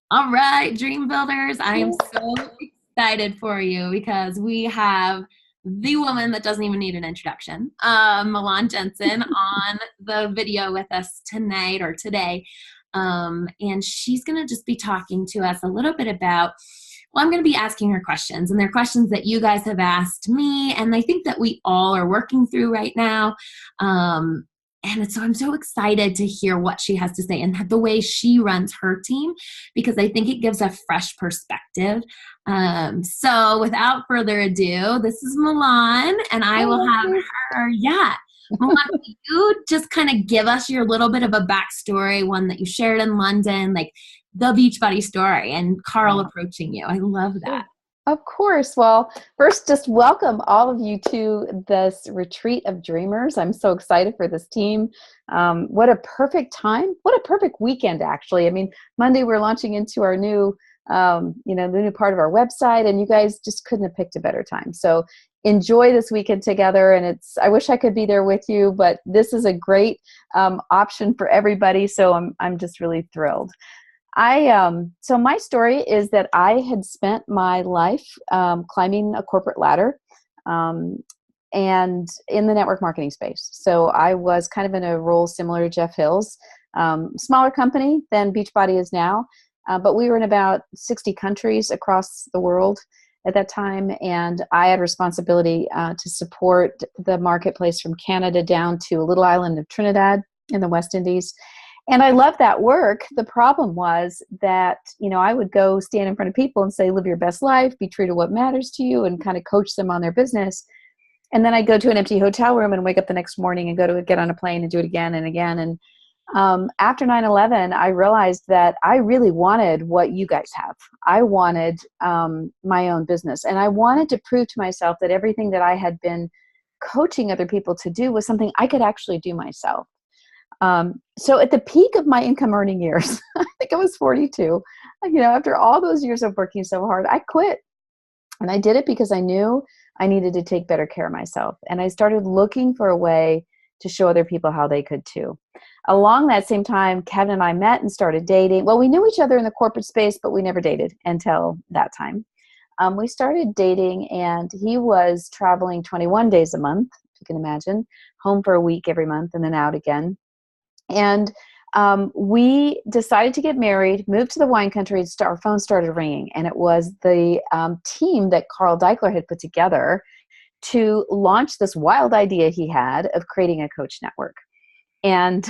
All right, dream builders, I am so excited for you because we have the woman that doesn't even need an introduction, Milan Jensen, on the video with us tonight or today. And she's going to just be talking to us a little bit about, well, I'm going to be asking her questions, and they're questions that you guys have asked me, and I think that we all are working through right now. And so I'm so excited to hear what she has to say and the way she runs her team, because I think it gives a fresh perspective. So without further ado, this is Milan, and I Hi, will have Leslie. her. Yeah. Milan, will you just kind of give us your little bit of a backstory, one that you shared in London, like the Beachbody story and Carl Yeah, approaching you? I love that. sure. Of course. Well, first, just welcome all of you to this retreat of dreamers. I'm so excited for this team. What a perfect time. What a perfect weekend, actually. I mean, Monday we're launching into our new, the new part of our website, and you guys just couldn't have picked a better time. So enjoy this weekend together. And I wish I could be there with you, but this is a great option for everybody. So I'm just really thrilled. So my story is that I had spent my life climbing a corporate ladder, um, and in the network marketing space. So I was kind of in a role similar to Jeff Hill's, smaller company than Beachbody is now, but we were in about 60 countries across the world at that time, and I had responsibility to support the marketplace from Canada down to a little island of Trinidad in the West Indies. And I loved that work. The problem was that, I would go stand in front of people and say, live your best life, be true to what matters to you, and kind of coach them on their business. And then I'd go to an empty hotel room and wake up the next morning and get on a plane and do it again and again. And after 9/11, I realized that I really wanted what you guys have. I wanted my own business. And I wanted to prove to myself that everything that I had been coaching other people to do was something I could actually do myself. So at the peak of my income earning years, I think I was 42, after all those years of working so hard, I quit. And I did it because I knew I needed to take better care of myself. And I started looking for a way to show other people how they could too. Along that same time, Kevin and I met and started dating. Well, we knew each other in the corporate space, but we never dated until that time. We started dating, and he was traveling 21 days a month, if you can imagine, home for a week every month and then out again. And we decided to get married, moved to the wine country, and our phone started ringing. And it was the team that Carl Deichler had put together to launch this wild idea he had of creating a coach network. And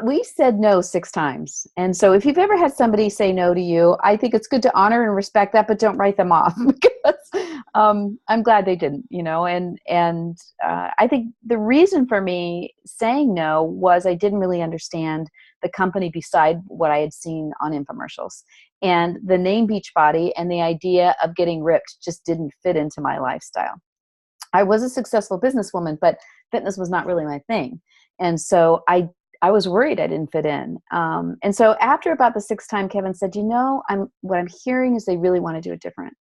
we said no 6 times. And so if you've ever had somebody say no to you, I think it's good to honor and respect that, but don't write them off, because I'm glad they didn't, and I think the reason for me saying no was I didn't really understand the company beside what I had seen on infomercials. And the name Beachbody and the idea of getting ripped just didn't fit into my lifestyle. I was a successful businesswoman, but fitness was not really my thing. And so I was worried I didn't fit in. And so after about the 6th time, Kevin said, what I'm hearing is they really want to do it different.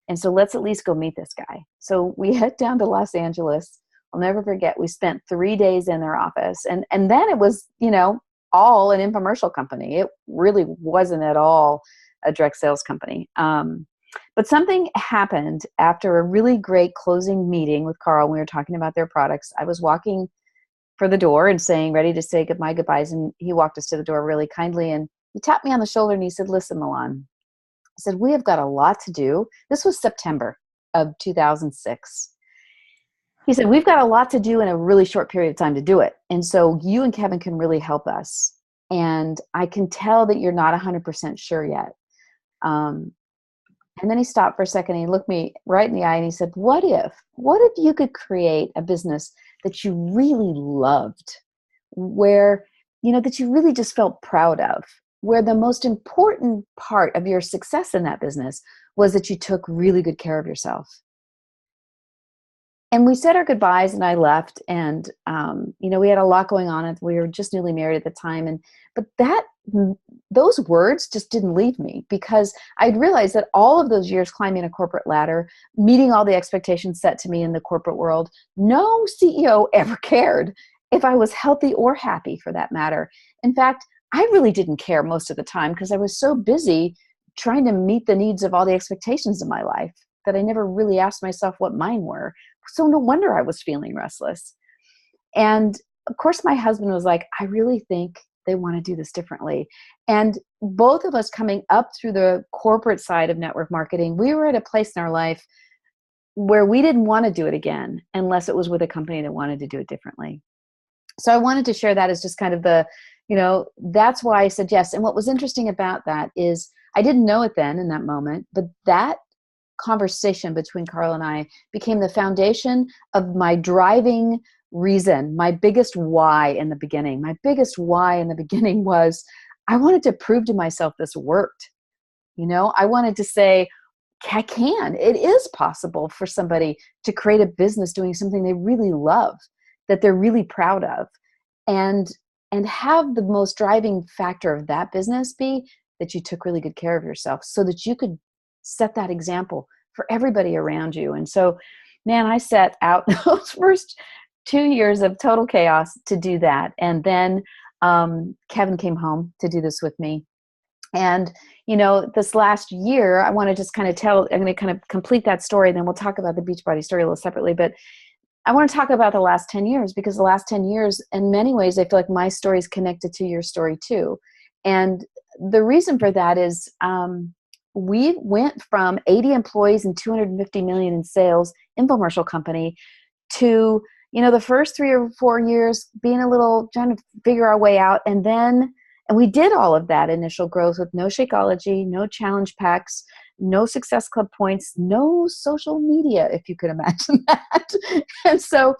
And so let's at least go meet this guy. So we head down to Los Angeles. I'll never forget, we spent 3 days in their office. And then it was, all an infomercial company. It really wasn't at all a direct sales company. But something happened after a really great closing meeting with Carl. We were talking about their products. I was walking for the door and ready to say my goodbyes. And he walked us to the door really kindly. And he tapped me on the shoulder and he said, listen, Milan, he said, we have got a lot to do. This was September of 2006. He said, we've got a lot to do in a really short period of time to do it. And so you and Kevin can really help us. And I can tell that you're not 100% sure yet. And then he stopped for a second and he looked me right in the eye and he said, what if you could create a business that you really loved, where, that you really just felt proud of, where the most important part of your success in that business was that you took really good care of yourself. And we said our goodbyes and I left, and we had a lot going on. We were just newly married at the time, but those words just didn't leave me, because I'd realized that all of those years climbing a corporate ladder, meeting all the expectations set to me in the corporate world, no CEO ever cared if I was healthy or happy, for that matter. In fact, I really didn't care most of the time because I was so busy trying to meet the needs of all the expectations of my life that I never really asked myself what mine were. So no wonder I was feeling restless. And of course, my husband was like, I really think they want to do this differently. And both of us coming up through the corporate side of network marketing, we were at a place in our life where we didn't want to do it again unless it was with a company that wanted to do it differently. So I wanted to share that as just kind of the, that's why I said yes. And what was interesting about that is I didn't know it then in that moment, but that conversation between Carl and I became the foundation of my driving reason, my biggest why in the beginning. My biggest why in the beginning was I wanted to prove to myself this worked. I wanted to say, it is possible for somebody to create a business doing something they really love, that they're really proud of, and have the most driving factor of that business be that you took really good care of yourself so that you could set that example for everybody around you. And so, man, I set out those first 2 years of total chaos to do that. And then Kevin came home to do this with me. And, this last year, I want to just kind of I'm going to kind of complete that story, and then we'll talk about the Beachbody story a little separately. But I want to talk about the last 10 years because the last 10 years, in many ways, I feel like my story is connected to your story too. And the reason for that is we went from 80 employees and 250 million in sales, infomercial company, to, the first 3 or 4 years being a little trying to figure our way out. And we did all of that initial growth with no Shakeology, no challenge packs, no Success Club points, no social media, if you could imagine that. And so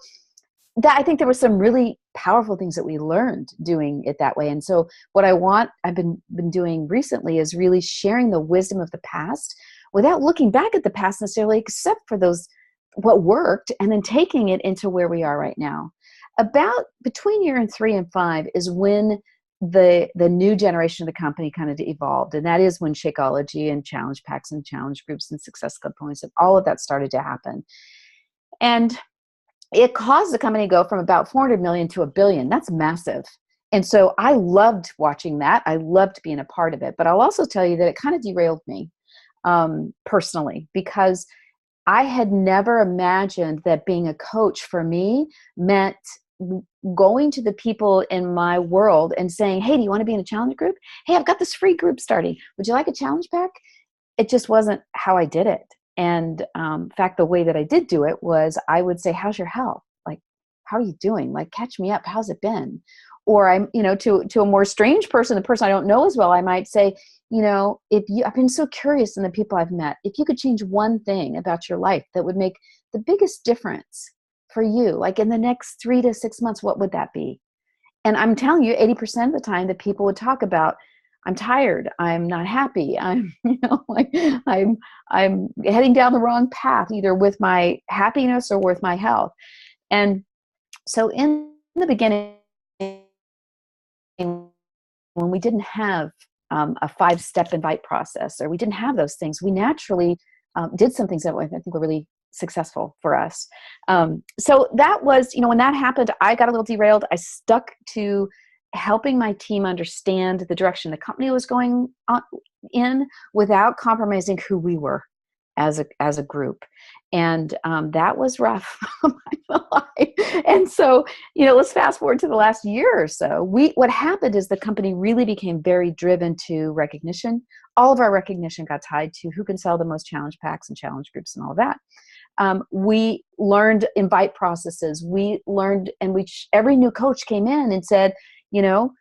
I think there were some really powerful things that we learned doing it that way. And so what I've been doing recently is really sharing the wisdom of the past without looking back at the past necessarily, except for what worked, and then taking it into where we are right now. About between year 3 and 5 is when the new generation of the company kind of evolved. And that is when Shakeology and challenge packs and challenge groups and Success Club points and all of that started to happen. And it caused the company to go from about 400 million to $1 billion. That's massive. And so I loved watching that. I loved being a part of it. But I'll also tell you that it kind of derailed me personally, because I had never imagined that being a coach for me meant going to the people in my world and saying, hey, do you want to be in a challenge group? Hey, I've got this free group starting. Would you like a challenge pack? It just wasn't how I did it. And in fact, the way that I did do it was I would say, how's your health? Like, how are you doing? Like, catch me up. How's it been? Or I'm, to a more strange person, the person I don't know as well, I might say, I've been so curious in the people I've met, if you could change one thing about your life that would make the biggest difference for you, like in the next 3 to 6 months, what would that be? And I'm telling you, 80% of the time that people would talk about, I'm tired, I'm not happy, I'm, I'm heading down the wrong path, either with my happiness or with my health. And so in the beginning, when we didn't have a 5-step invite process, or we didn't have those things, we naturally did some things that I think were really successful for us. So that was, when that happened, I got a little derailed. I stuck to helping my team understand the direction the company was going in without compromising who we were as a group. And that was rough. And so, let's fast forward to the last year or so. What happened is the company really became very driven to recognition. All of our recognition got tied to who can sell the most challenge packs and challenge groups and all of that. We learned invite processes. We learned, and every new coach came in and said, the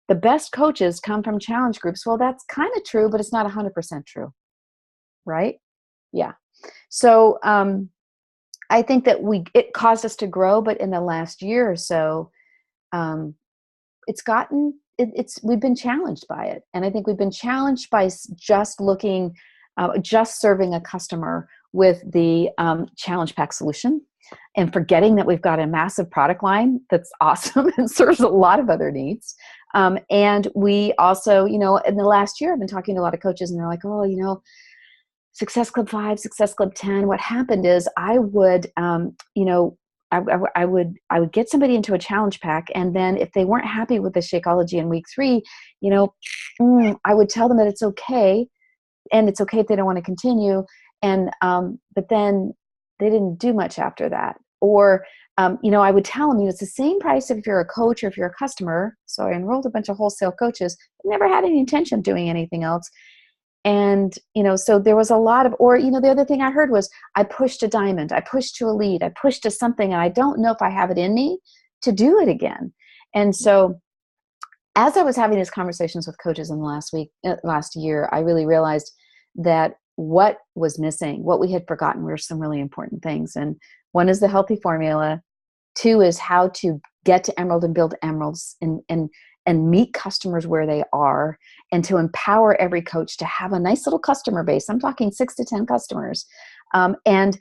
best coaches come from challenge groups. Well, that's kind of true, but it's not 100% true. Right? Yeah. So I think that it caused us to grow, but in the last year or so, we've been challenged by it. And I think we've been challenged by just serving a customer with the challenge pack solution and forgetting that we've got a massive product line that's awesome and serves a lot of other needs. And we also, in the last year, I've been talking to a lot of coaches and they're like, oh, Success Club 5, Success Club 10. What happened is I would, I would get somebody into a challenge pack, and then if they weren't happy with the Shakeology in week 3, I would tell them that it's okay, and it's okay if they don't want to continue. And but then they didn't do much after that. Or I would tell them, it's the same price if you're a coach or if you're a customer. So I enrolled a bunch of wholesale coaches, never had any intention of doing anything else. And, so there was a lot of, or, the other thing I heard was, I pushed to diamond, I pushed to elite, I pushed to something, and I don't know if I have it in me to do it again. And so as I was having these conversations with coaches in the last year, I really realized that what was missing, what we had forgotten, were some really important things. And one is the healthy formula. 2 is how to get to Emerald and build emeralds and meet customers where they are, and to empower every coach to have a nice little customer base. I'm talking 6 to 10 customers. And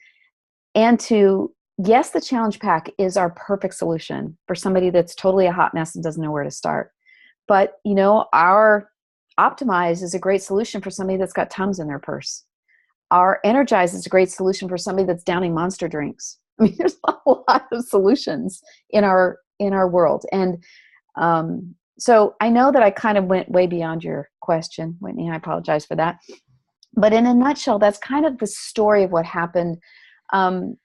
to, yes, the challenge pack is our perfect solution for somebody that's totally a hot mess and doesn't know where to start. But, our Optimize is a great solution for somebody that's got Tums in their purse. Our Energize is a great solution for somebody that's downing Monster drinks. I mean, there's a lot of solutions in our world. And so I know that I kind of went way beyond your question, Whitney. I apologize for that. But in a nutshell, that's kind of the story of what happened. And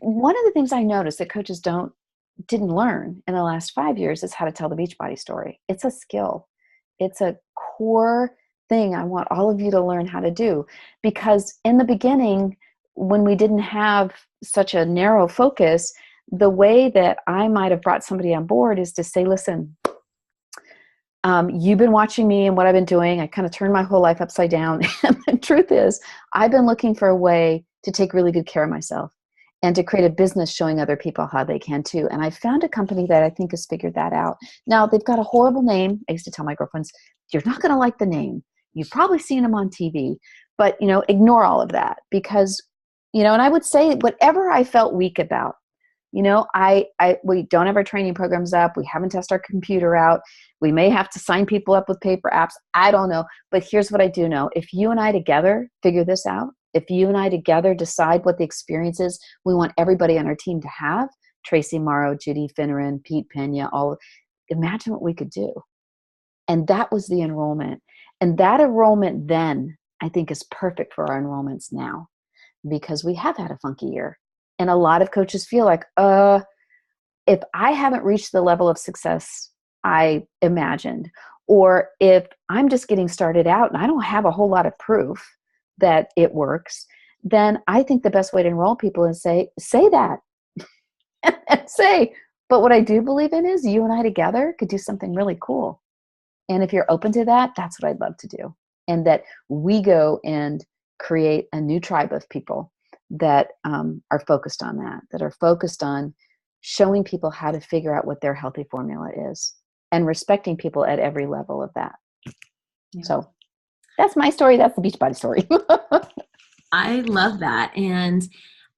one of the things I noticed that coaches didn't learn in the last 5 years is how to tell the Beachbody story. It's a skill. It's a core thing I want all of you to learn how to do. Because in the beginning, when we didn't have such a narrow focus, the way that I might have brought somebody on board is to say, listen, you've been watching me and what I've been doing. I kind of turned my whole life upside down. And the truth is, I've been looking for a way to take really good care of myself and to create a business showing other people how they can too. And I found a company that I think has figured that out. Now, they've got a horrible name. I used to tell my girlfriends, you're not going to like the name. You've probably seen them on TV, but, ignore all of that because, and I would say whatever I felt weak about, we don't have our training programs up. We haven't tested our computer out. We may have to sign people up with paper apps. I don't know. But here's what I do know. If you and I together figure this out, if you and I together decide what the experience is we want everybody on our team to have, Tracy Morrow, Judy Finneran, Pete Pena, imagine what we could do. And that was the enrollment. And that enrollment then, I think, is perfect for our enrollments now because we have had a funky year. And a lot of coaches feel like, if I haven't reached the level of success I imagined, or if I'm just getting started out and I don't have a whole lot of proof that it works, then I think the best way to enroll people is say that. And say, but what I do believe in is you and I together could do something really cool. And if you're open to that, that's what I'd love to do. And that we go and create a new tribe of people that are focused on that are focused on showing people how to figure out what their healthy formula is and respecting people at every level of that. Yeah. So that's my story. That's the Beachbody story. I love that. And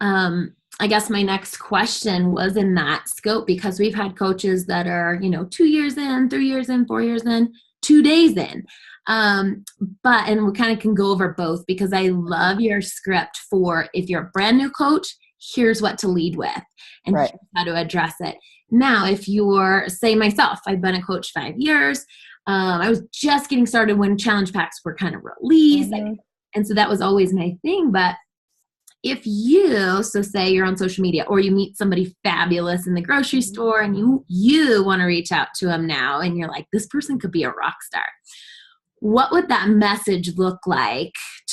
I guess my next question was in that scope because we've had coaches that are, 2 years in, 3 years in, 4 years in, 2 days in. And we kind of can go over both because I love your script for if you're a brand new coach, here's what to lead with and right. Here's how to address it. Now, if you're, say myself, I've been a coach 5 years. I was just getting started when challenge packs were kind of released. Mm-hmm. And so that was always my thing. But if you, so say you're on social media or you meet somebody fabulous in the grocery store and you want to reach out to them now and you're like, this person could be a rock star. What would that message look like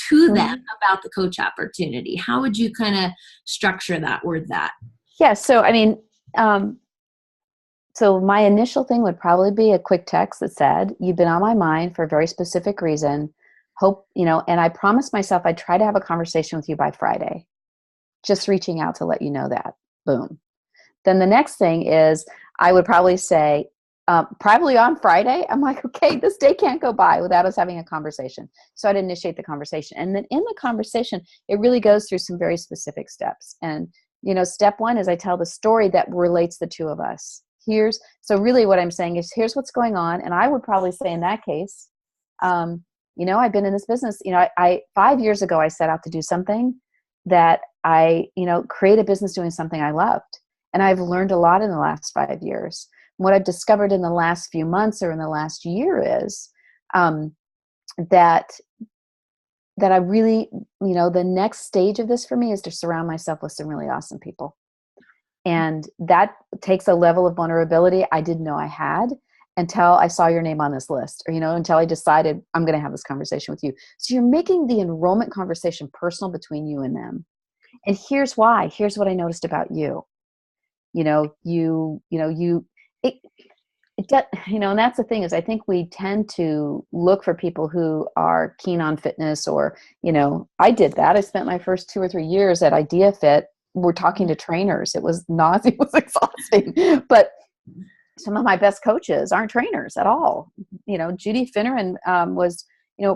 to them about the coach opportunity? How would you kind of structure that, word that? Yeah. So, so my initial thing would probably be a quick text that said, you've been on my mind for a very specific reason. Hope, and I promised myself I'd try to have a conversation with you by Friday. Just reaching out to let you know that. Boom. Then the next thing is I would probably say, probably on Friday, I'm like, okay, this day can't go by without us having a conversation. So I'd initiate the conversation. And then in the conversation, it really goes through some very specific steps. And, step one is I tell the story that relates the two of us. So really what I'm saying is, here's what's going on. And I would probably say in that case, I've been in this business, I 5 years ago, I set out to do something that I, create a business doing something I loved. And I've learned a lot in the last 5 years. What I've discovered in the last few months or in the last year is that I really, the next stage of this for me is to surround myself with some really awesome people. And that takes a level of vulnerability I didn't know I had until I saw your name on this list, or, until I decided I'm going to have this conversation with you. So you're making the enrollment conversation personal between you and them. And here's why. Here's what I noticed about you. And that's the thing is I think we tend to look for people who are keen on fitness or, I did that. I spent my first 2 or 3 years at Idea Fit. We're talking to trainers. It was nauseous. It was exhausting, but some of my best coaches aren't trainers at all. Judy Finneran was,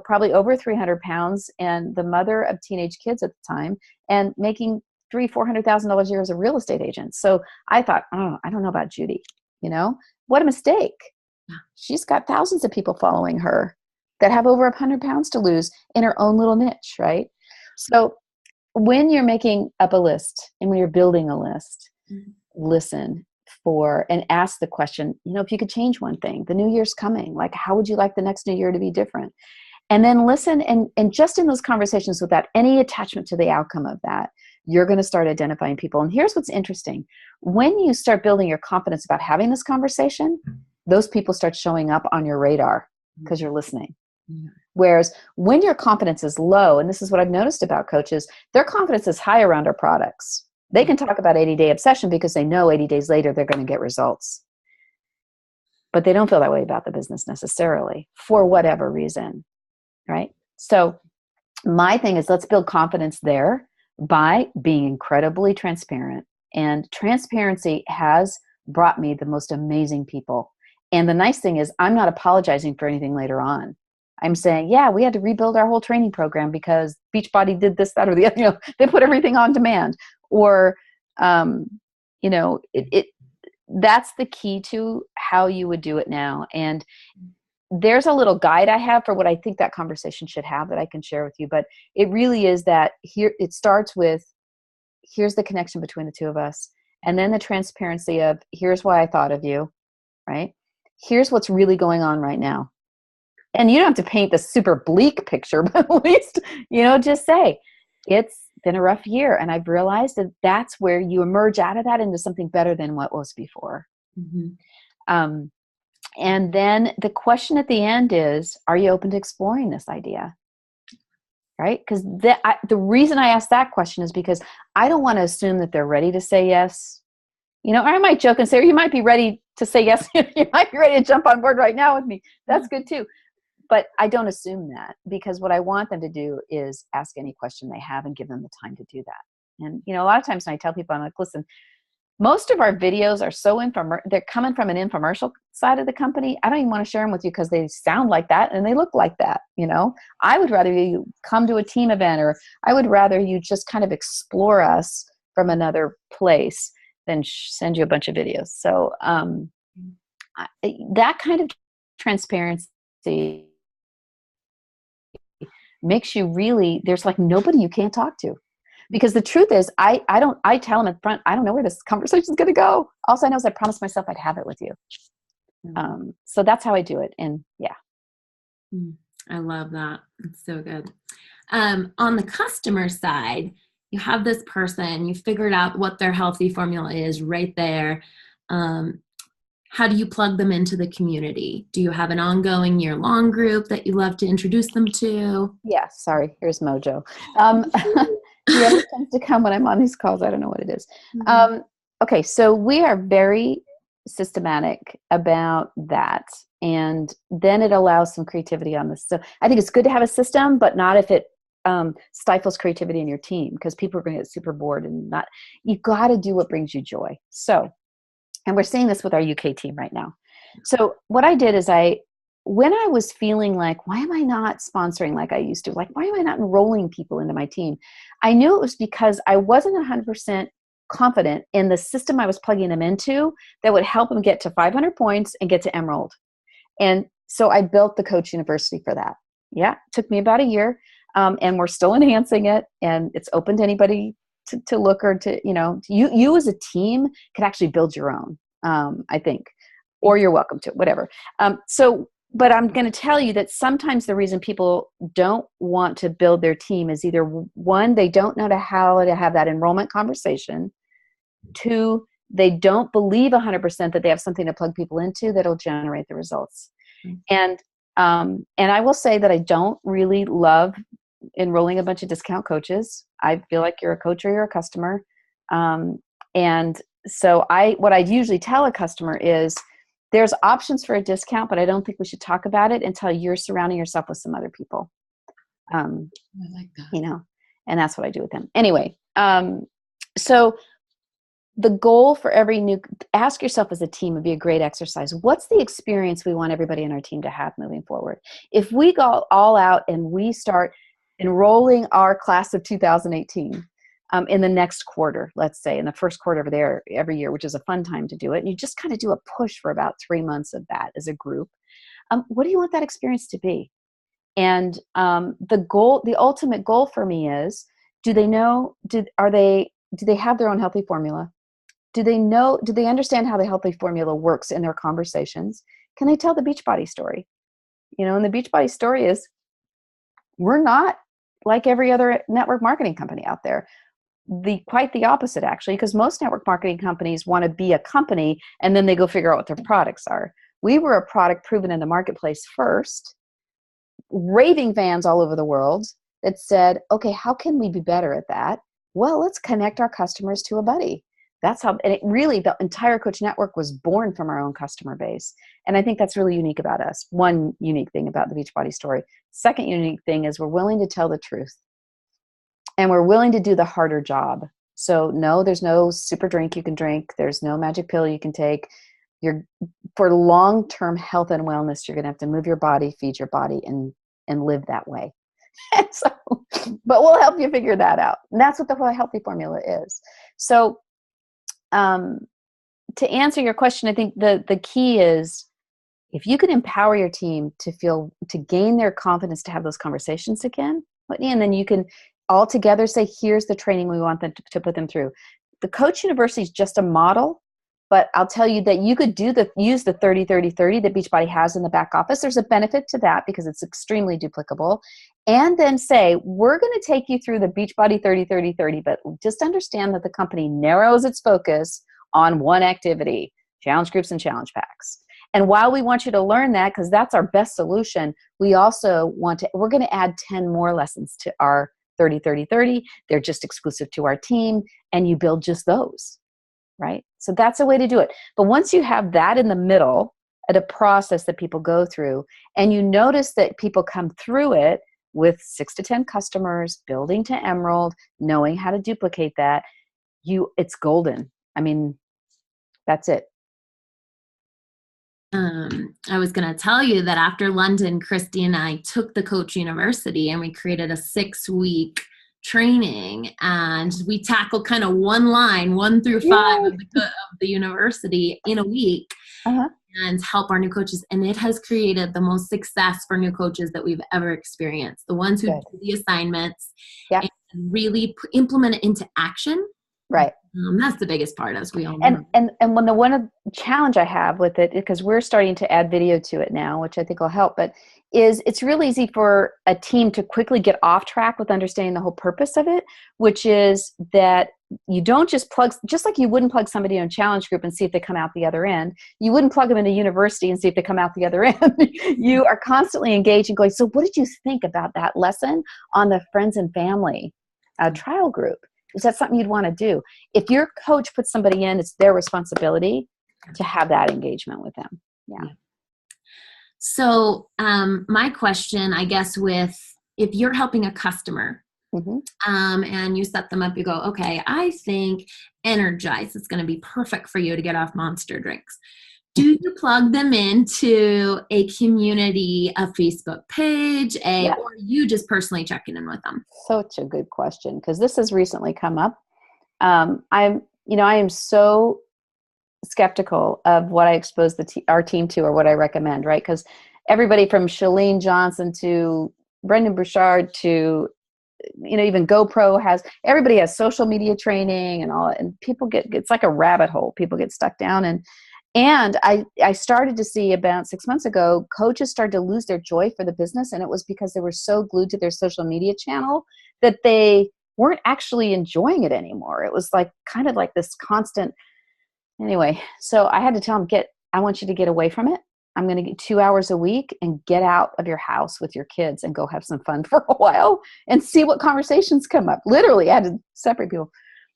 probably over 300 pounds and the mother of teenage kids at the time and making $300,000-$400,000 a year as a real estate agent. So I thought, oh, I don't know about Judy, what a mistake. She's got thousands of people following her that have over 100 pounds to lose in her own little niche, right? So when you're making up a list and when you're building a list, listen for and ask the question, if you could change one thing, the new year's coming, like how would you like the next new year to be different? And then listen and just in those conversations without any attachment to the outcome of that, you're going to start identifying people. And here's what's interesting. When you start building your confidence about having this conversation, those people start showing up on your radar because you're listening. Whereas when your confidence is low, and this is what I've noticed about coaches, their confidence is high around our products. They can talk about 80-day obsession because they know 80 days later they're going to get results. But they don't feel that way about the business necessarily for whatever reason, right? So my thing is let's build confidence there by being incredibly transparent. And transparency has brought me the most amazing people. And the nice thing is I'm not apologizing for anything later on. I'm saying, yeah, we had to rebuild our whole training program because Beachbody did this, that, or the other. They put everything on demand. Or, that's the key to how you would do it now. And there's a little guide I have for what I think that conversation should have that I can share with you. But it really is that here it starts with, here's the connection between the two of us. And then the transparency of, here's why I thought of you, right? Here's what's really going on right now. And you don't have to paint the super bleak picture, but at least, just say, it's been a rough year. And I've realized that that's where you emerge out of that into something better than what was before. And then the question at the end is, are you open to exploring this idea? Right? Because the reason I ask that question is because I don't want to assume that they're ready to say yes. Or I might joke and say, you might be ready to say yes. You might be ready to jump on board right now with me. That's good too. But I don't assume that, because what I want them to do is ask any question they have and give them the time to do that. And, a lot of times when I tell people, I'm like, listen, most of our videos are so they're coming from an infomercial side of the company. I don't even want to share them with you because they sound like that and they look like that. I would rather you come to a team event, or I would rather you just kind of explore us from another place than send you a bunch of videos. So that kind of transparency makes you really, there's like nobody you can't talk to. Because the truth is, I tell them up front, I don't know where this conversation is going to go. All I know is I promised myself I'd have it with you. So that's how I do it. And yeah. I love that. It's so good. On the customer side, you have this person, you figured out what their healthy formula is right there. How do you plug them into the community? Do you have an ongoing year-long group that you love to introduce them to? Yeah, sorry. Here's Mojo. He always tends to come when I'm on these calls. I don't know what it is. Okay, so we are very systematic about that. And then it allows some creativity on this. So I think it's good to have a system, but not if it stifles creativity in your team, because people are going to get super bored and not. You've got to do what brings you joy. So, and we're seeing this with our UK team right now. So what I did is when I was feeling like, why am I not sponsoring like I used to? Like, why am I not enrolling people into my team? I knew it was because I wasn't 100% confident in the system I was plugging them into that would help them get to 500 points and get to Emerald. And so I built the Coach University for that. Yeah, it took me about a year. And we're still enhancing it, and it's open to anybody to look, or to, you as a team can actually build your own, I think, or you're welcome to, whatever. But I'm going to tell you that sometimes the reason people don't want to build their team is either one, they don't know how to have that enrollment conversation. Two, they don't believe 100% that they have something to plug people into that'll generate the results. And I will say that I don't really love enrolling a bunch of discount coaches. I feel like you're a coach or you're a customer. And so what I usually tell a customer is there's options for a discount, but I don't think we should talk about it until you're surrounding yourself with some other people. I like that. And that's what I do with them. Anyway, so the goal for ask yourself as a team would be a great exercise. What's the experience we want everybody in our team to have moving forward? If we go all out and we start enrolling our class of 2018 in the next quarter, let's say in the first quarter of every year, which is a fun time to do it, and you just kind of do a push for about 3 months of that as a group, what do you want that experience to be? And the ultimate goal for me is, do they have their own healthy formula? Do they understand how the healthy formula works in their conversations? Can they tell the Beachbody story? And the Beachbody story is, we're not like every other network marketing company out there. Quite the opposite, actually, because most network marketing companies want to be a company and then they go figure out what their products are. We were a product proven in the marketplace first, raving fans all over the world that said, okay, how can we be better at that? Well, let's connect our customers to a buddy. That's how, and the entire Coach Network was born from our own customer base. And I think that's really unique about us. One unique thing about the Beachbody story. Second unique thing is we're willing to tell the truth. And we're willing to do the harder job. So no, there's no super drink you can drink. There's no magic pill you can take. For long-term health and wellness, you're going to have to move your body, feed your body, and live that way. But we'll help you figure that out. And that's what the whole healthy formula is. So to answer your question, I think the key is, if you can empower your team to gain their confidence to have those conversations again, and then you can all together say, here's the training we want them to put them through. The Coach University is just a model, but I'll tell you that you could use the 30-30-30 that Beachbody has in the back office. There's a benefit to that because it's extremely duplicable. And then say, we're going to take you through the Beachbody 30-30-30, but just understand that the company narrows its focus on one activity, challenge groups and challenge packs. And while we want you to learn that, because that's our best solution, we also we're going to add 10 more lessons to our 30-30-30. They're just exclusive to our team, and you build just those, right? So that's a way to do it. But once you have that in the middle at a process that people go through, and you notice that people come through it with 6 to 10 customers, building to Emerald, knowing how to duplicate that, it's golden. I mean, that's it. I was going to tell you that after London, Christy and I took the Coach University and we created a 6-week training, and we tackled kind of one line, 1 through 5 of the university in a week, and help our new coaches. And it has created the most success for new coaches that we've ever experienced. The ones who do the assignments and really implement it into action. Right. That's the biggest part, as we all know. And when the one challenge I have with it, because we're starting to add video to it now, which I think will help, but it's really easy for a team to quickly get off track with understanding the whole purpose of it, which is that you don't just like you wouldn't plug somebody in a challenge group and see if they come out the other end. You wouldn't plug them in a university and see if they come out the other end. You are constantly engaged and going, so what did you think about that lesson on the friends and family trial group? Is that something you'd want to do? If your coach puts somebody in, it's their responsibility to have that engagement with them. Yeah. So my question, I guess, if you're helping a customer and you set them up, you go, okay, I think Energize is going to be perfect for you to get off monster drinks. Do you plug them into a community, a Facebook page, or you just personally checking in with them? Such a good question, because this has recently come up. I am so skeptical of what I expose our team to or what I recommend, right? Because everybody from Chalene Johnson to Brendan Burchard to, even GoPro everybody has social media training and all, and people it's like a rabbit hole. People get stuck down. And I started to see about 6 months ago, coaches started to lose their joy for the business. And it was because they were so glued to their social media channel that they weren't actually enjoying it anymore. It was like kind of like this constant. Anyway, so I had to tell them, I want you to get away from it. I'm going to get 2 hours a week and get out of your house with your kids and go have some fun for a while and see what conversations come up. Literally, I had to separate people.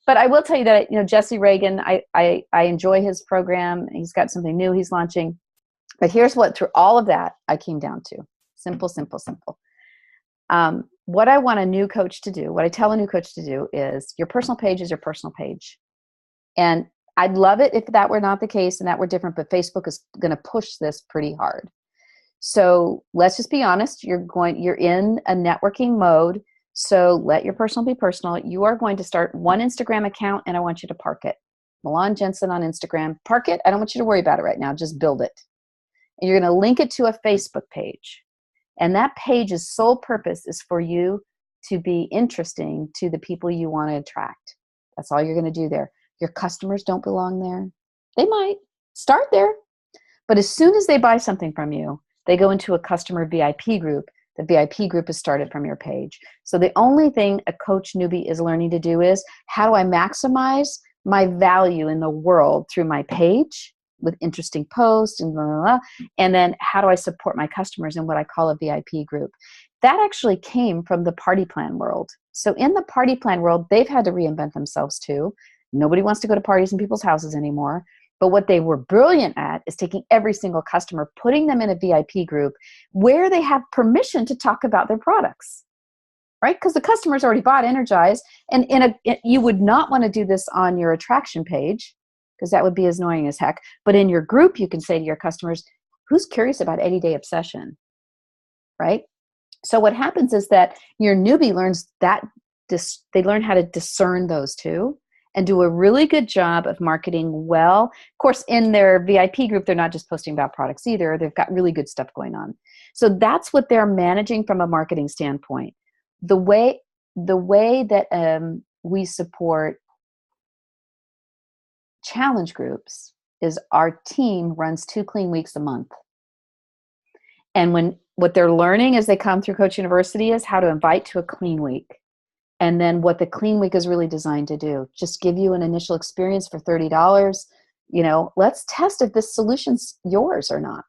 But I will tell you that, Jesse Reagan, I enjoy his program. He's got something new he's launching. But here's what, through all of that, I came down to. Simple, simple, simple. What I want a new coach to do, what I tell a new coach to do is your personal page is your personal page. And I'd love it if that were not the case and that were different, but Facebook is going to push this pretty hard. So let's just be honest. You're in a networking mode. So let your personal be personal. You are going to start one Instagram account and I want you to park it. Milan Jensen on Instagram. Park it. I don't want you to worry about it right now. Just build it. And you're going to link it to a Facebook page. And that page's sole purpose is for you to be interesting to the people you want to attract. That's all you're going to do there. Your customers don't belong there. They might start there. But as soon as they buy something from you, they go into a customer VIP group. The VIP group is started from your page. So the only thing a coach newbie is learning to do is, how do I maximize my value in the world through my page with interesting posts and blah, blah, blah. And then how do I support my customers in what I call a VIP group? That actually came from the party plan world. So in the party plan world, they've had to reinvent themselves too. Nobody wants to go to parties in people's houses anymore. But what they were brilliant at is taking every single customer, putting them in a VIP group where they have permission to talk about their products, right? Because the customer's already bought Energize. And you would not want to do this on your attraction page because that would be as annoying as heck. But in your group, you can say to your customers, who's curious about 80-day obsession, right? So what happens is that your newbie learns that they learn how to discern those two and do a really good job of marketing well. Of course, in their VIP group, they're not just posting about products either. They've got really good stuff going on. So that's what they're managing from a marketing standpoint. The way that we support challenge groups is our team runs 2 clean weeks a month. And what they're learning as they come through Coach University is how to invite to a clean week. And then what the clean week is really designed to do, just give you an initial experience for $30. Let's test if this solution's yours or not.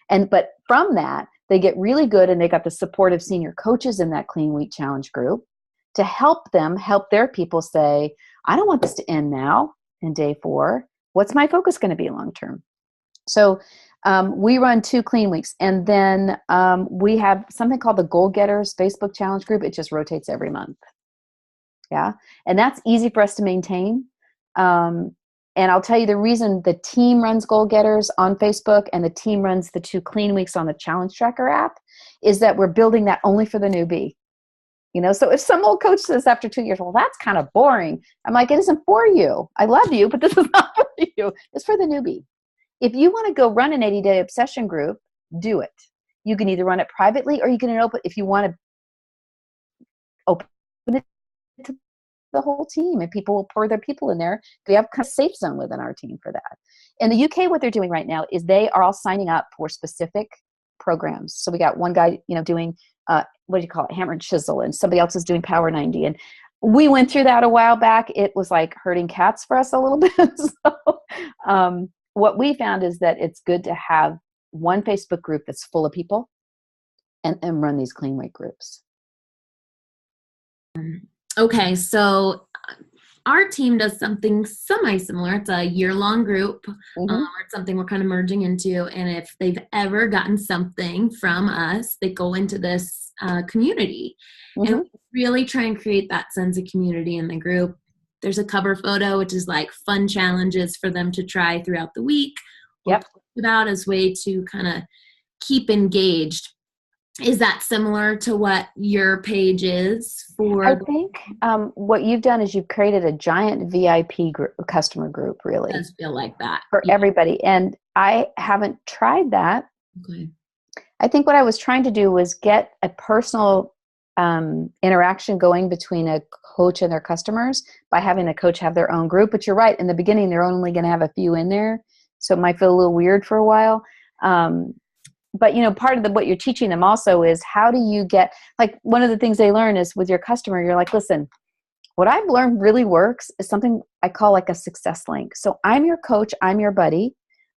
But from that, they get really good, and they got the support of senior coaches in that clean week challenge group to help their people say, I don't want this to end now in day 4. What's my focus going to be long term? So we run 2 clean weeks, and then we have something called the Goal Getters Facebook challenge group. It just rotates every month. Yeah. And that's easy for us to maintain. And I'll tell you the reason the team runs Goal Getters on Facebook and the team runs the 2 clean weeks on the Challenge Tracker app is that we're building that only for the newbie. So if some old coach says after 2 years, well, that's kind of boring. I'm like, it isn't for you. I love you, but this is not for you. It's for the newbie. If you want to go run an 80-day obsession group, do it. You can either run it privately or you can open, if you want to open it to the whole team, and people will pour their people in there. We have kind of safe zone within our team for that. In the UK, what they're doing right now is they are all signing up for specific programs. So we got one guy, doing what do you call it, hammer and chisel, and somebody else is doing Power 90. And we went through that a while back. It was like herding cats for us a little bit. So what we found is that it's good to have one Facebook group that's full of people and run these clean week groups. Okay, so our team does something semi-similar. It's a year-long group, or it's something we're kind of merging into. And if they've ever gotten something from us, they go into this community. And we really try and create that sense of community in the group. There's a cover photo, which is like fun challenges for them to try throughout the week. Yep. About as way to kind of keep engaged. Is that similar to what your page is for? I think what you've done is you've created a giant VIP customer group, really. It does feel like that. For everybody. And I haven't tried that. Okay. I think what I was trying to do was get a personal interaction going between a coach and their customers by having the coach have their own group. But you're right, in the beginning, they're only going to have a few in there. So it might feel a little weird for a while. But, part of what you're teaching them also is how do you get, like, one of the things they learn is with your customer, you're like, listen, what I've learned really works is something I call like a success link. So I'm your coach, I'm your buddy,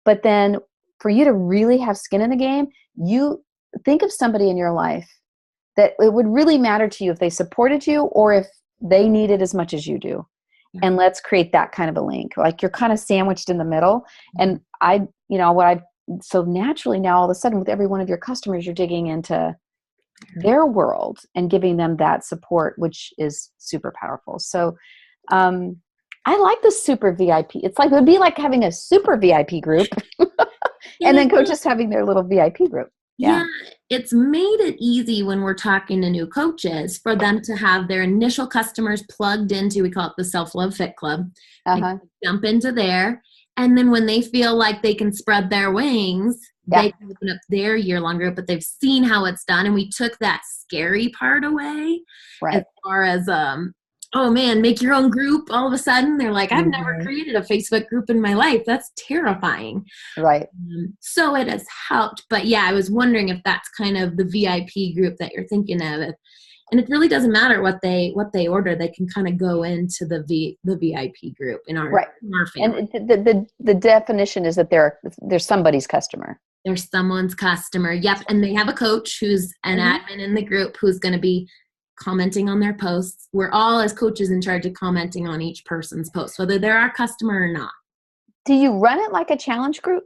but then for you to really have skin in the game, you think of somebody in your life that it would really matter to you if they supported you or if they need it as much as you do. And let's create that kind of a link. Like you're kind of sandwiched in the middle. And so naturally now all of a sudden with every one of your customers, you're digging into their world and giving them that support, which is super powerful. So I like the super VIP. It would be like having a super VIP group and then coaches having their little VIP group. Yeah, it's made it easy when we're talking to new coaches for them to have their initial customers plugged into, we call it the Self-Love Fit Club. They jump into there. And then when they feel like they can spread their wings, they can open up their year-long group, but they've seen how it's done. And we took that scary part away as far as, oh man, make your own group. All of a sudden they're like, I've never created a Facebook group in my life. That's terrifying. Right. So it has helped. But yeah, I was wondering if that's kind of the VIP group that you're thinking of. And it really doesn't matter what they order. They can kind of go into the VIP group in our family. And the definition is that they're somebody's customer. They're someone's customer. Yep. And they have a coach who's an admin in the group who's going to be commenting on their posts. We're all as coaches in charge of commenting on each person's post, whether they're our customer or not. Do you run it like a challenge group?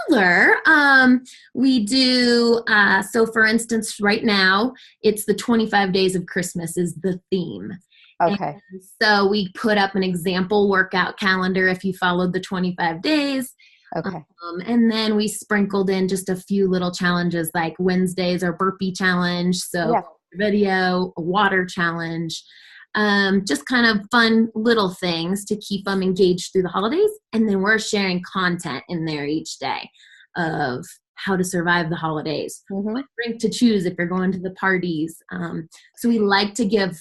Similar. We do, so for instance, right now, it's the 25 days of Christmas is the theme. Okay. And so we put up an example workout calendar if you followed the 25 days. Okay. And then we sprinkled in just a few little challenges like Wednesdays or burpee challenge. So video, a water challenge, just kind of fun little things to keep them engaged through the holidays. And then we're sharing content in there each day of how to survive the holidays, what drink to choose if you're going to the parties. So we like to give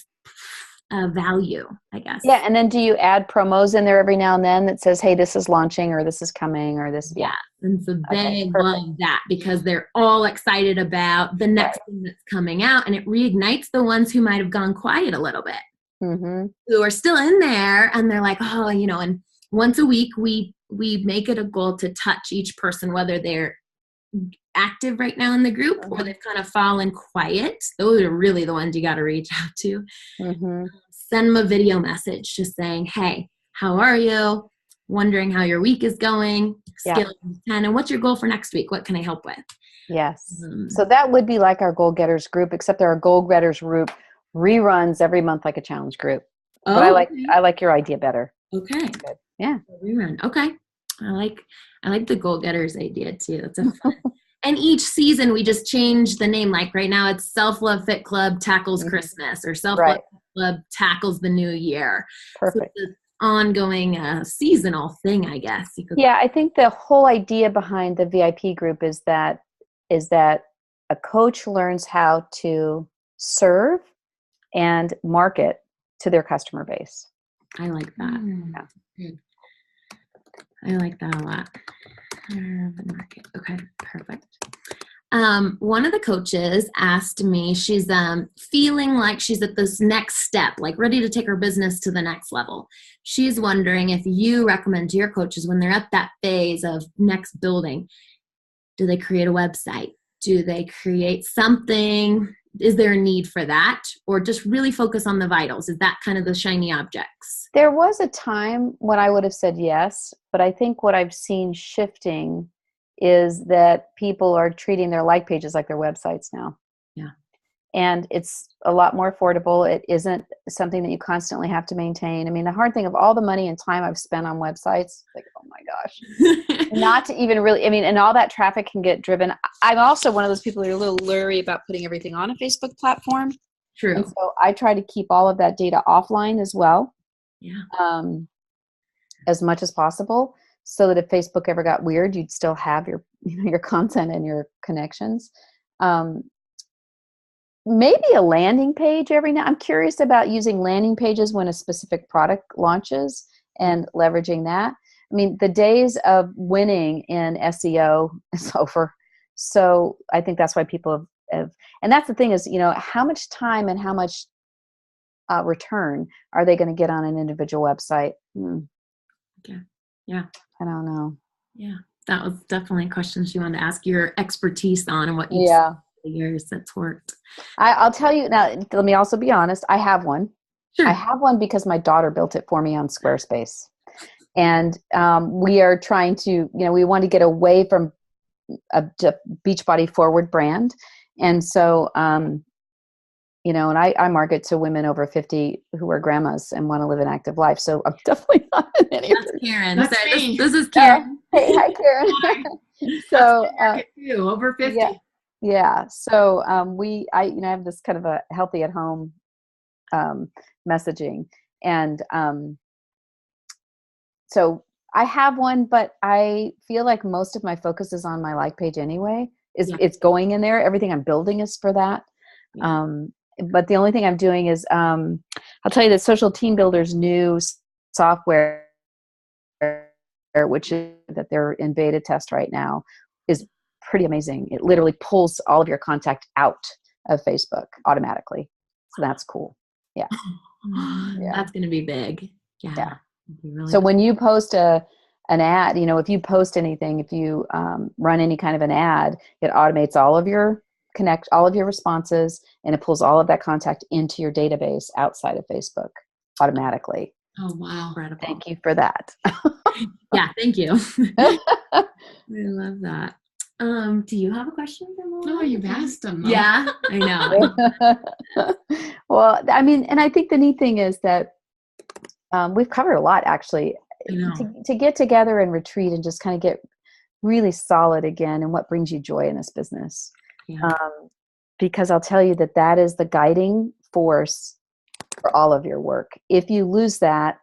value, I guess. Yeah. And then do you add promos in there every now and then that says, hey, this is launching or this is coming or this? Yeah. And so they love that because they're all excited about the next thing that's coming out, and it reignites the ones who might have gone quiet a little bit, who are still in there. And they're like, oh, and once a week we make it a goal to touch each person, whether they're active right now in the group or they've kind of fallen quiet. Those are really the ones you got to reach out to. Send them a video message just saying, hey, how are you? Wondering how your week is going. Scale of 10. And what's your goal for next week? What can I help with? Yes. So that would be like our Goal Getters group, except our Goal Getters group reruns every month like a challenge group. But I like your idea better. Okay. Good. Yeah. Rerun. Okay. I like the Goal Getters idea too. That's a fun. And each season we just change the name. Like right now it's Self-Love Fit Club Tackles Christmas or Self-Love Fit Club Tackles the New Year. Perfect. So it's an ongoing seasonal thing, I guess. I think the whole idea behind the VIP group is that a coach learns how to serve and market to their customer base. I like that. Yeah. I like that a lot. The market. Okay, perfect. One of the coaches asked me, she's feeling like she's at this next step, like ready to take her business to the next level. She's wondering if you recommend to your coaches when they're at that phase of next building, do they create a website? Do they create something? Is there a need for that? Or just really focus on the vitals? Is that kind of the shiny objects? There was a time when I would have said yes, but I think what I've seen shifting is that people are treating their like pages like their websites now. Yeah. And it's a lot more affordable. It isn't something that you constantly have to maintain. I mean, the hard thing of all the money and time I've spent on websites, like, oh my gosh, not to even really, and all that traffic can get driven. I'm also one of those people who are a little leery about putting everything on a Facebook platform. True. And so I try to keep all of that data offline as well. Yeah. As much as possible. so that if Facebook ever got weird, you'd still have your, your content and your connections. Maybe a landing page every now. I'm curious about using landing pages when a specific product launches and leveraging that. I mean, the days of winning in SEO is over. So I think that's why people have, and that's the thing is, how much time and how much return are they going to get on an individual website? Okay. Yeah. I don't know. Yeah. That was definitely a question she wanted to ask your expertise on and what you've Yeah. seen the years that's worked. I'll tell you now, let me also be honest. I have one. Sure. I have one because my daughter built it for me on Squarespace. And we are trying to, we want to get away from a Beachbody forward brand. And so, and I market to women over 50 who are grandmas and want to live an active life. So I'm definitely not in any That's Karen. That's Sorry, this is Karen. Hey, hi, Karen. Hi. So, market too, over 50. Yeah. So I have this kind of a healthy at home messaging. And so I have one, but I feel like most of my focus is on my like page anyway. It's going in there. Everything I'm building is for that. Yeah. But the only thing I'm doing is, I'll tell you that Social Team Builder's new software, which is that they're in beta test right now, is pretty amazing. It literally pulls all of your contact out of Facebook automatically. So that's cool. Yeah. That's going to be big. Yeah. Really so cool. When you post an ad, if you post anything, if you run any kind of an ad, it automates all of your responses, and it pulls all of that contact into your database outside of Facebook automatically. Oh, wow. Incredible. Thank you for that. Yeah, thank you. I love that. Do you have a question for Milan? No, you've asked them. Yeah, I know. Well, I mean, and I think the neat thing is that we've covered a lot, actually. I know. To get together and retreat and just kind of get really solid again and what brings you joy in this business. Yeah. Because I'll tell you that is the guiding force for all of your work. If you lose that,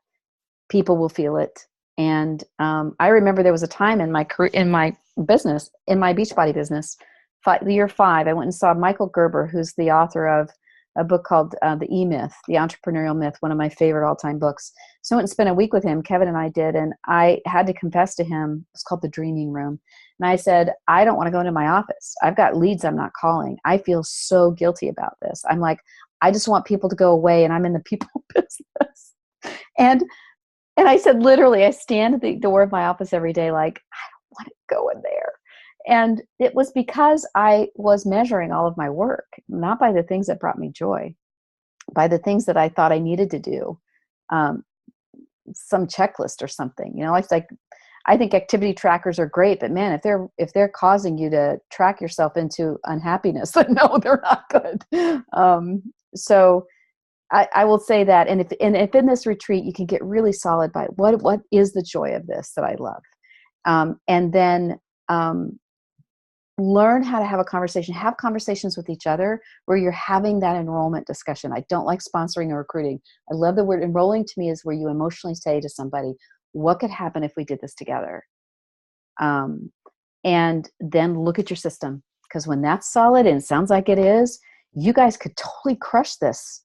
people will feel it. And I remember there was a time in my career, in my Beachbody business, year 5, I went and saw Michael Gerber, who's the author of a book called The E-Myth, The Entrepreneurial Myth, one of my favorite all-time books. So I went and spent a week with him, Kevin and I did, and I had to confess to him, it's called The Dreaming Room. And I said, I don't want to go into my office. I've got leads I'm not calling. I feel so guilty about this. I'm like, I just want people to go away, and I'm in the people business. And I said, literally, I stand at the door of my office every day like, I don't want to go in there. And it was because I was measuring all of my work, not by the things that brought me joy, by the things that I thought I needed to do, some checklist or something. It's like, I think activity trackers are great, but man, if they're causing you to track yourself into unhappiness, then no, they're not good. So I will say that, and if in this retreat you can get really solid by what is the joy of this that I love, and then learn how to have a conversation, have conversations with each other where you're having that enrollment discussion. I don't like sponsoring or recruiting. I love the word enrolling. To me is where you emotionally say to somebody, what could happen if we did this together? And then look at your system, because when that's solid, and it sounds like it is, you guys could totally crush this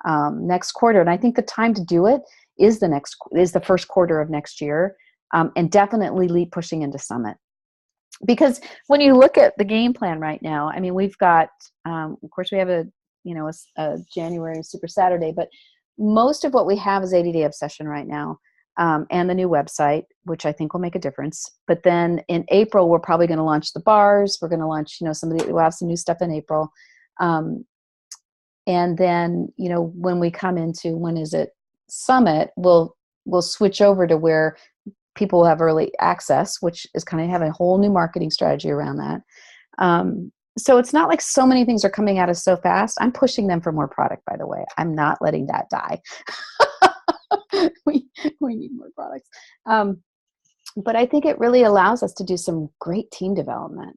next quarter. And I think the time to do it is the first quarter of next year, and definitely pushing into Summit. Because when you look at the game plan right now, I mean, we've got, of course, we have a January Super Saturday, but most of what we have is 80-day obsession right now, and the new website, which I think will make a difference. But then in April, we're probably going to launch the bars. We're going to launch, we'll have some new stuff in April. And then, when we come into, Summit, we'll switch over to where people will have early access, which is kind of having a whole new marketing strategy around that. So it's not like so many things are coming at us so fast. I'm pushing them for more product, by the way. I'm not letting that die. we need more products. But I think it really allows us to do some great team development.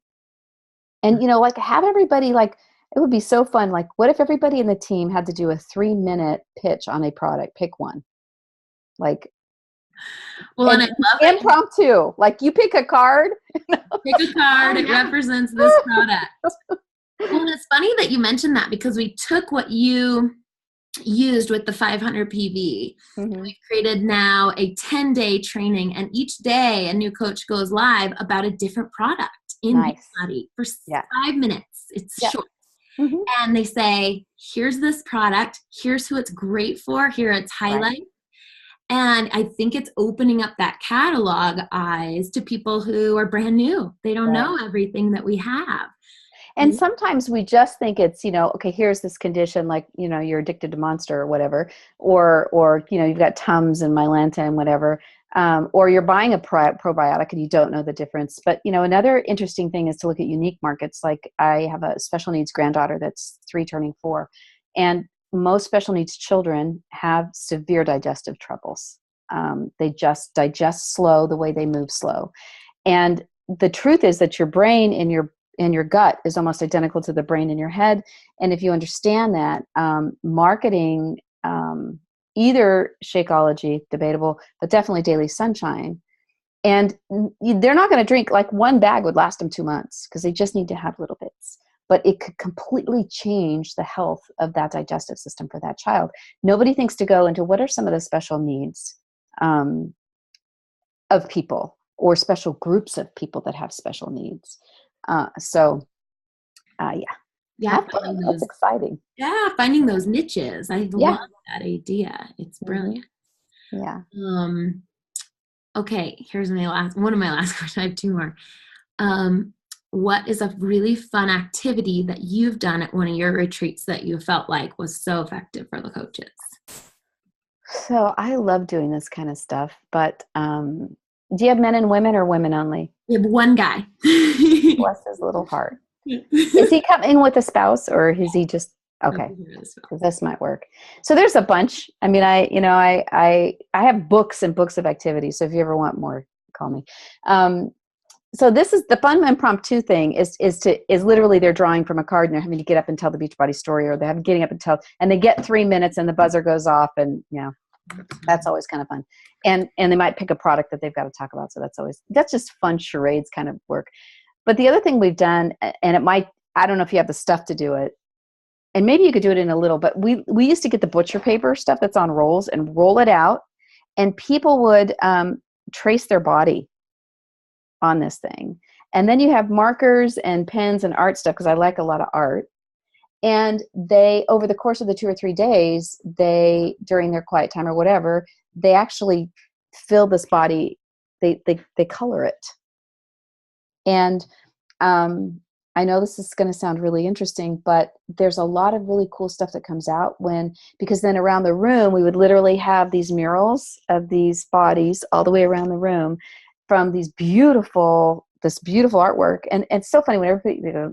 And, have everybody, it would be so fun. Like, what if everybody in the team had to do a 3-minute pitch on a product? Pick one. Well, and I And love it. impromptu, like you pick a card. Pick a card. It represents this product. Well, and it's funny that you mentioned that because we took what you used with the 500 PV. Mm-hmm. We've created now a 10-day training, and each day a new coach goes live about a different product in Beachbody for 5 minutes. It's short. Mm-hmm. And they say, here's this product, here's who it's great for, here it's highlighted. And I think it's opening up that catalog eyes to people who are brand new. They don't know everything that we have. And sometimes we just think it's, okay, here's this condition, like, you're addicted to Monster or whatever, or you've got Tums and Mylanta and whatever, or you're buying a probiotic and you don't know the difference. But, another interesting thing is to look at unique markets. Like I have a special needs granddaughter that's 3 turning 4, and most special needs children have severe digestive troubles. They just digest slow the way they move slow. And the truth is that your brain and your gut is almost identical to the brain in your head. And if you understand that, marketing, either Shakeology, debatable, but definitely Daily Sunshine, and they're not going to drink, like one bag would last them 2 months because they just need to have little bits. But it could completely change the health of that digestive system for that child. Nobody thinks to go into what are some of the special needs of people or special groups of people that have special needs. Yeah, that's exciting. Yeah, finding those niches. I love that idea. It's brilliant. Yeah. Okay, here's one of my last questions. I have 2 more. What is a really fun activity that you've done at one of your retreats that you felt like was so effective for the coaches? So I love doing this kind of stuff, but do you have men and women or women only? We have one guy. Bless his little heart. Is he coming with a spouse or is he just okay? Because this might work. So there's a bunch. I mean, I have books and books of activities. So if you ever want more, call me. So this is the fun impromptu thing is literally they're drawing from a card and they're having to get up and tell the Beachbody story, or they're getting up and they get 3 minutes and the buzzer goes off, and that's always kind of fun. And they might pick a product that they've got to talk about. So that's just fun charades kind of work. But the other thing we've done, and I don't know if you have the stuff to do it, and maybe you could do it in a little, but we used to get the butcher paper stuff that's on rolls and roll it out, and people would trace their body on this thing. And then you have markers and pens and art stuff, because I like a lot of art. And they, over the course of the 2 or 3 days, during their quiet time or whatever, they actually fill this body, they color it. And I know this is going to sound really interesting, but there's a lot of really cool stuff that comes out because then around the room, we would literally have these murals of these bodies all the way around the room from this beautiful artwork. And it's so funny whenever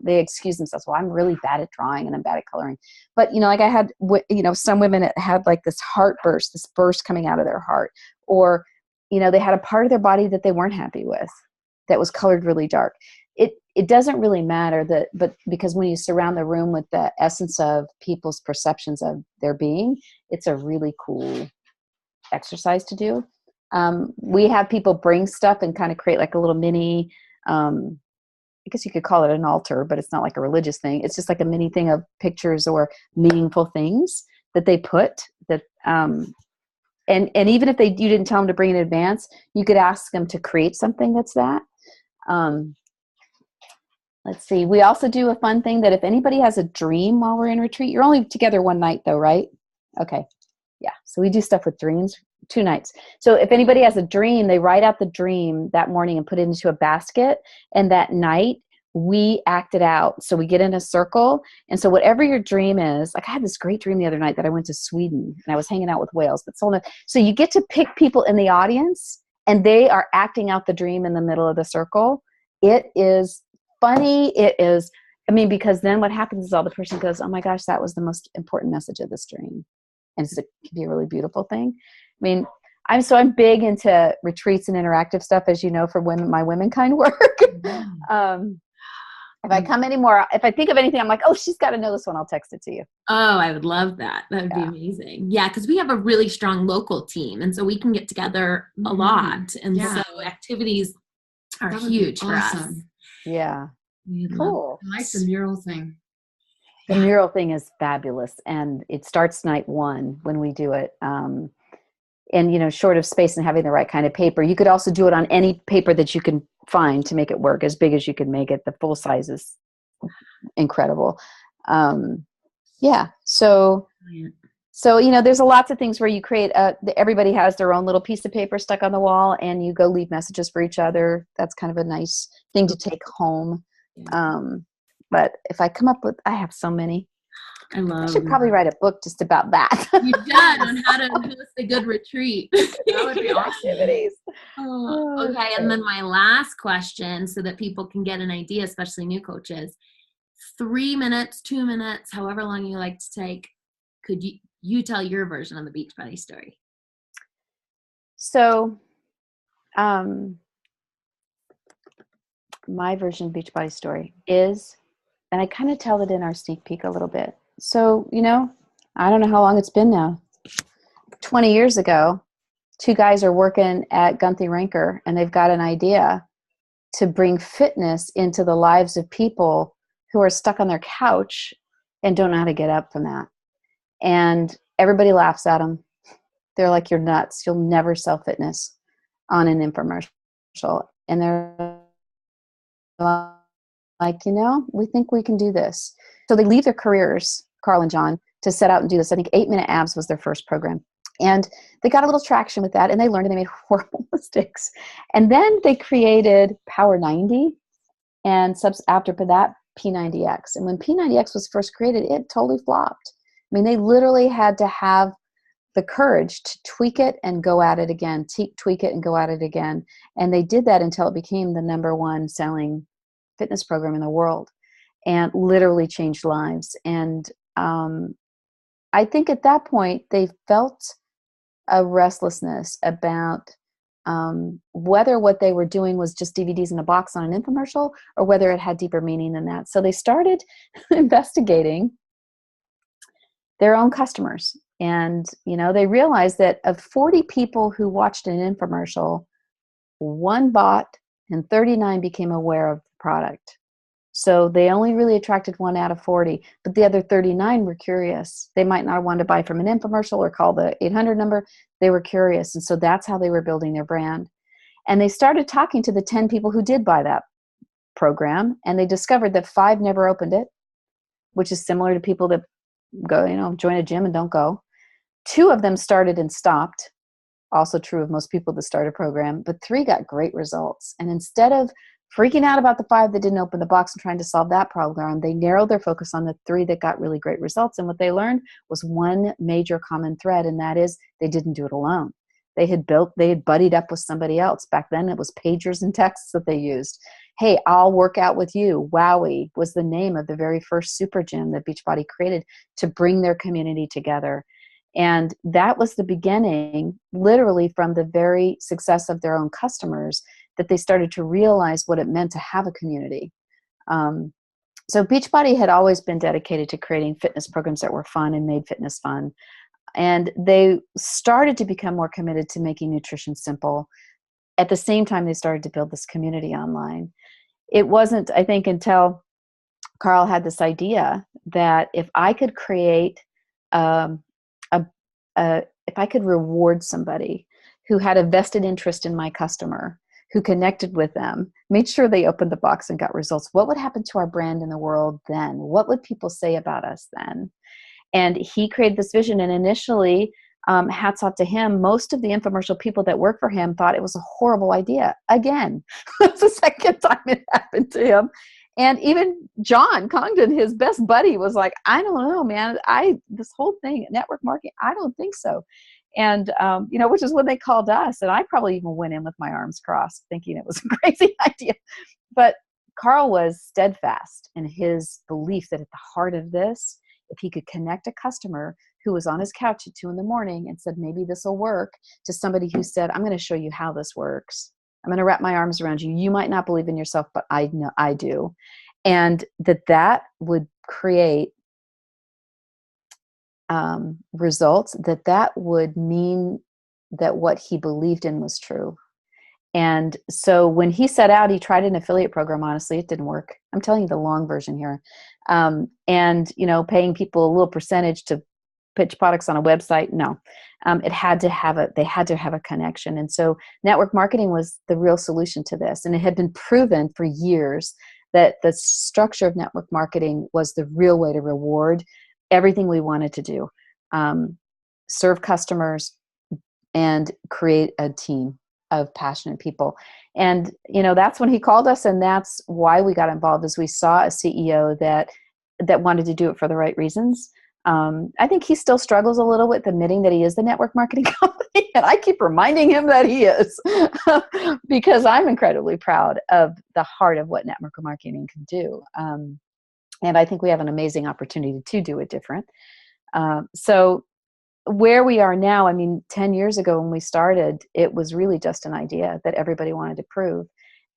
they excuse themselves. Well, I'm really bad at drawing and I'm bad at coloring. But, like I had, some women that had like this this burst coming out of their heart, or, they had a part of their body that they weren't happy with that was colored really dark. It doesn't really matter but because when you surround the room with the essence of people's perceptions of their being, it's a really cool exercise to do. We have people bring stuff and kind of create like a little mini, I guess you could call it an altar, but it's not like a religious thing. It's just like a mini thing of pictures or meaningful things that they put that, and even if you didn't tell them to bring in advance, you could ask them to create something that's that. Let's see. We also do a fun thing that if anybody has a dream while we're in retreat, you're only together one night though, right? Okay. Yeah. So we do stuff with dreams, 2 nights. So if anybody has a dream, they write out the dream that morning and put it into a basket. And that night we act it out. So we get in a circle. And so whatever your dream is, like I had this great dream the other night that I went to Sweden and I was hanging out with whales. So you get to pick people in the audience and they are acting out the dream in the middle of the circle. It is funny. It is, because then what happens is all the person goes, oh my gosh, that was the most important message of this dream. And it can be a really beautiful thing. I'm big into retreats and interactive stuff, as you know, for my women kind work. If I come anymore, if I think of anything, I'm like, oh, she's got to know this one. I'll text it to you. Oh, I would love that. That would be amazing. Yeah, because we have a really strong local team, and so we can get together a lot. And so activities are huge for us. Yeah. Cool. I like the mural thing. The mural thing is fabulous, and it starts night one when we do it. And short of space and having the right kind of paper, you could also do it on any paper that you can find to make it work, as big as you can make it. The full size is incredible. So there's a lots of things where you create everybody has their own little piece of paper stuck on the wall, and you go leave messages for each other. That's kind of a nice thing to take home. But if I come up with, I have so many. I should probably write a book just about that. You should, on how to host a good retreat. That would be awesome. Activities. Okay, and then my last question, so that people can get an idea, especially new coaches. 3 minutes, 2 minutes, however long you like to take. Could you tell your version of the Beachbody story? So, my version of Beachbody story is, and I kind of tell it in our sneak peek a little bit. So, I don't know how long it's been now. 20 years ago, 2 guys are working at Gunther Ranker, and they've got an idea to bring fitness into the lives of people who are stuck on their couch and don't know how to get up from that. And everybody laughs at them. They're like, you're nuts. You'll never sell fitness on an infomercial. And they're like, we think we can do this. So they leave their careers, Carl and John, to set out and do this. I think 8-Minute Abs was their first program. And they got a little traction with that, and they learned, and they made horrible mistakes. And then they created Power 90, and after that, P90X. And when P90X was first created, it totally flopped. I mean, they literally had to have the courage to tweak it and go at it again, tweak it and go at it again. And they did that until it became the #1 selling fitness program in the world, and literally changed lives. And I think at that point they felt a restlessness about whether what they were doing was just DVDs in a box on an infomercial, or whether it had deeper meaning than that. So they started investigating their own customers. And, they realized that of 40 people who watched an infomercial, 1 bought and 39 became aware of the product. So they only really attracted 1 out of 40, but the other 39 were curious. They might not want to buy from an infomercial or call the 800 number. They were curious. And so that's how they were building their brand. And they started talking to the 10 people who did buy that program. And they discovered that 5 never opened it, which is similar to people that go, join a gym and don't go. 2 of them started and stopped. Also true of most people that start a program, but 3 got great results. And instead of freaking out about the 5 that didn't open the box and trying to solve that problem, they narrowed their focus on the 3 that got really great results. And what they learned was one major common thread, and that is they didn't do it alone. They had buddied up with somebody else. Back then it was pagers and texts that they used. Hey, I'll work out with you. Wowie was the name of the very first super gym that Beachbody created to bring their community together. And that was the beginning, literally from the very success of their own customers, that they started to realize what it meant to have a community. So Beachbody had always been dedicated to creating fitness programs that were fun and made fitness fun. And they started to become more committed to making nutrition simple. At the same time, they started to build this community online. It wasn't, I think, until Carl had this idea that if I could create if I could reward somebody who had a vested interest in my customer, who connected with them, made sure they opened the box and got results, what would happen to our brand in the world then? What would people say about us then? And he created this vision, and initially, hats off to him, most of the infomercial people that work for him thought it was a horrible idea. Again, that's the second time it happened to him. And even John Congdon, his best buddy, was like, I don't know, man, this whole thing, network marketing, I don't think so. And, which is when they called us. And I probably even went in with my arms crossed thinking it was a crazy idea. But Carl was steadfast in his belief that at the heart of this, if he could connect a customer who was on his couch at 2 a.m. and said, maybe this will work, to somebody who said, I'm going to show you how this works. I'm going to wrap my arms around you. You might not believe in yourself, but I know I do. and that would create results, that would mean that what he believed in was true. And so when he set out, he tried an affiliate program. Honestly, it didn't work. I'm telling you the long version here. And, paying people a little percentage to pitch products on a website. No, they had to have a connection. And so network marketing was the real solution to this. And it had been proven for years that the structure of network marketing was the real way to reward everything we wanted to do. Serve customers and create a team of passionate people. And, that's when he called us, and that's why we got involved, is we saw a CEO that wanted to do it for the right reasons. I think he still struggles a little with admitting that he is the network marketing company, and I keep reminding him that he is because I'm incredibly proud of the heart of what network marketing can do. And I think we have an amazing opportunity to do it different. So where we are now, 10 years ago when we started, it was really just an idea that everybody wanted to prove.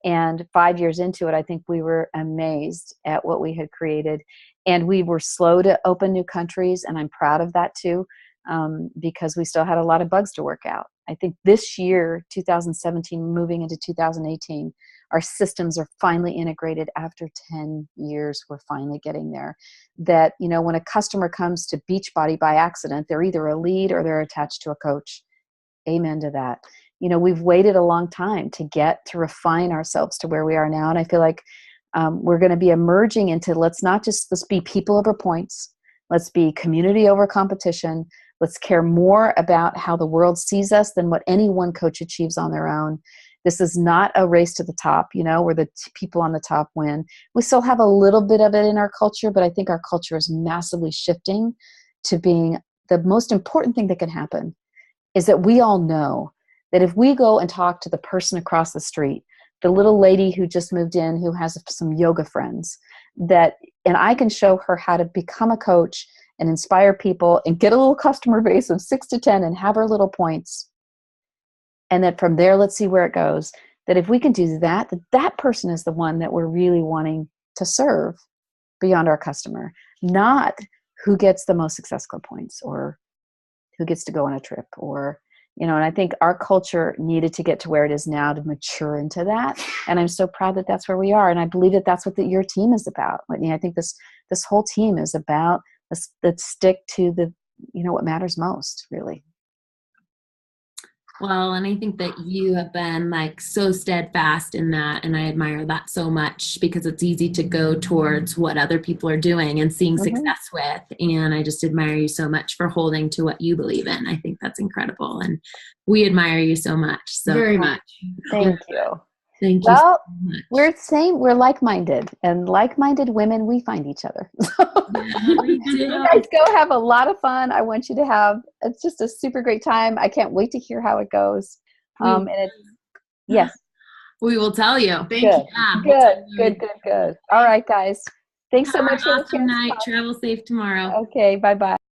And 5 years into it, I think we were amazed at what we had created. And we were slow to open new countries, and I'm proud of that too, because we still had a lot of bugs to work out. I think this year, 2017, moving into 2018, our systems are finally integrated after 10 years. We're finally getting there. That, when a customer comes to Beachbody by accident, they're either a lead or they're attached to a coach. Amen to that. We've waited a long time to refine ourselves to where we are now. And I feel like we're going to be emerging into, let's be people over points. Let's be community over competition. Let's care more about how the world sees us than what any one coach achieves on their own. This is not a race to the top, where the people on the top win. We still have a little bit of it in our culture, but I think our culture is massively shifting to being the most important thing that can happen is that we all know that if we go and talk to the person across the street, the little lady who just moved in, who has some yoga friends, and I can show her how to become a coach and inspire people and get a little customer base of 6 to 10 and have her little points. And then from there, let's see where it goes. That if we can do that, that person is the one that we're really wanting to serve beyond our customer, not who gets the most Success Club points or who gets to go on a trip or, and I think our culture needed to get to where it is now to mature into that. And I'm so proud that that's where we are. And I believe that that's what your team is about. Whitney, I think this whole team is about, let's stick to what matters most, really. Well, and I think that you have been so steadfast in that, and I admire that so much because it's easy to go towards what other people are doing and seeing success with, and I just admire you so much for holding to what you believe in. I think that's incredible, and we admire you so much. So very much. Thank you. Thank you so much. We're like-minded, and like-minded women, we find each other. We do. You guys go have a lot of fun. I want you to have, it's just a super great time. I can't wait to hear how it goes. Yes. We will tell you. Thank you. Yeah, Good. All right, guys. Thanks so much. Have an awesome night. Travel safe tomorrow. Okay, bye-bye.